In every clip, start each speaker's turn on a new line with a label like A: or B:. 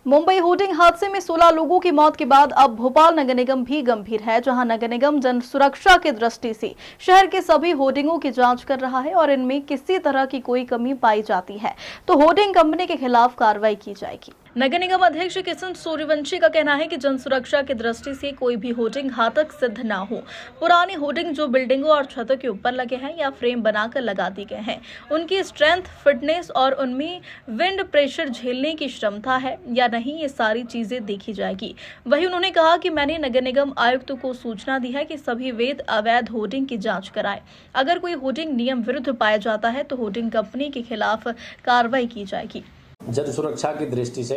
A: Mumbai hoarding हादसे में 16 लोगों की मौत के बाद अब भोपाल नगर निगम भी गंभीर है, जहां नगर निगम जन सुरक्षा की दृष्टि से शहर के सभी होर्डिंगों की जांच कर रहा है और इनमें किसी तरह की कोई कमी पाई जाती है तो होर्डिंग कंपनी के खिलाफ कार्रवाई की जाएगी। नगर निगम अध्यक्ष किशन सूर्यवंशी का कहना है कि जन सुरक्षा की दृष्टि से कोई भी होर्डिंग घातक सिद्ध न हो। पुरानी होर्डिंग जो बिल्डिंगों और छतों के ऊपर लगे हैं या फ्रेम बनाकर लगा दिए गए हैं, उनकी स्ट्रेंथ, फिटनेस और उनमें विंड प्रेशर झेलने की क्षमता है या नहीं, ये सारी चीजें देखी जाएगी। वहीं उन्होंने कहा कि मैंने नगर निगम आयुक्त को सूचना दी है कि सभी अवैध होर्डिंग की जांच कराएं। अगर कोई होर्डिंग नियम विरुद्ध पाया जाता है तो होर्डिंग कंपनी के खिलाफ कार्रवाई की जाएगी।
B: जन सुरक्षा की दृष्टि से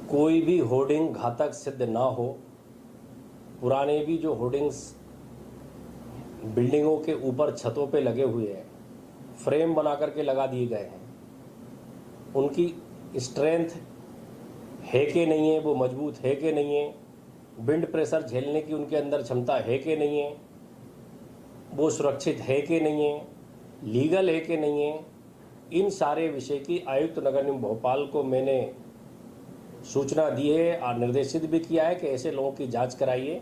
B: कोई भी होर्डिंग घातक सिद्ध ना हो। पुराने भी जो होर्डिंग्स बिल्डिंगों के ऊपर छतों पे लगे हुए हैं, फ्रेम बना करके लगा दिए गए हैं, उनकी स्ट्रेंथ है कि नहीं है, वो मजबूत है कि नहीं है, विंड प्रेशर झेलने की उनके अंदर क्षमता है कि नहीं है, वो सुरक्षित है कि नहीं है, लीगल है कि नहीं है, इन सारे विषय की आयुक्त नगर निगम भोपाल को मैंने सूचना दी है और निर्देशित भी किया है कि ऐसे लोगों की जांच कराइए,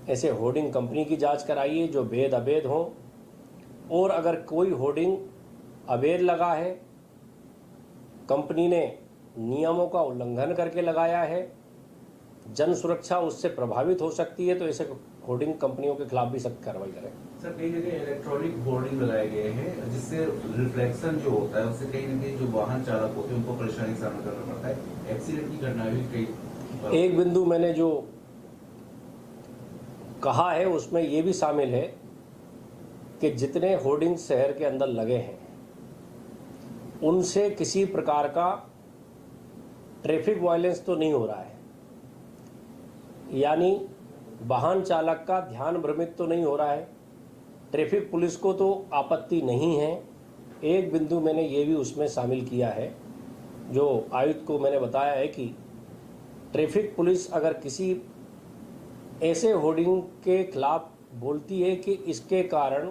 B: ऐसे होर्डिंग कंपनी की जांच कराइए जो वेद अवैध हों, और अगर कोई होर्डिंग अवैध लगा है, कंपनी ने नियमों का उल्लंघन करके लगाया है, जन सुरक्षा उससे प्रभावित हो सकती है, तो ऐसे होर्डिंग कंपनियों के खिलाफ भी सख्त कार्रवाई करें।
C: सर, कई जगह इलेक्ट्रॉनिक होर्डिंग लगाए गए हैं जिससे रिफ्लेक्शन जो होता है उससे कहीं न कहीं जो वाहन चालक होते हैं उनको परेशानी का सामना करना पड़ता है। एक्सीडेंट की घटना भी कई।
B: एक बिंदु मैंने जो कहा है उसमें ये भी शामिल है कि जितने होर्डिंग शहर के अंदर लगे हैं उनसे किसी प्रकार का ट्रैफिक वायलेंस तो नहीं हो रहा है, यानी वाहन चालक का ध्यान भ्रमित तो नहीं हो रहा है, ट्रैफिक पुलिस को तो आपत्ति नहीं है। एक बिंदु मैंने ये भी उसमें शामिल किया है, जो आयुक्त को मैंने बताया है कि ट्रैफिक पुलिस अगर किसी ऐसे होर्डिंग के खिलाफ बोलती है कि इसके कारण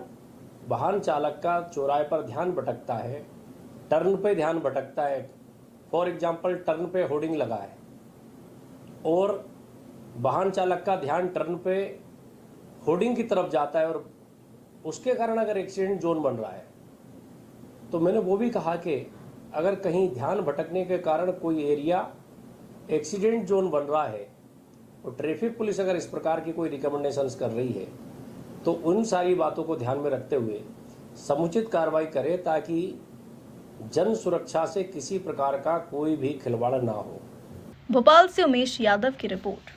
B: वाहन चालक का चौराहे पर ध्यान भटकता है, टर्न पे ध्यान भटकता है, फॉर एग्जांपल टर्न पे होर्डिंग लगा है और वाहन चालक का ध्यान टर्न पे होर्डिंग की तरफ जाता है और उसके कारण अगर एक्सीडेंट जोन बन रहा है, तो मैंने वो भी कहा कि अगर कहीं ध्यान भटकने के कारण कोई एरिया एक्सीडेंट जोन बन रहा है और ट्रैफिक पुलिस अगर इस प्रकार की कोई रिकमेंडेशंस कर रही है तो उन सारी बातों को ध्यान में रखते हुए समुचित कार्रवाई करे ताकि जन सुरक्षा से किसी प्रकार का कोई भी खिलवाड़ ना हो।
A: भोपाल से उमेश यादव की रिपोर्ट।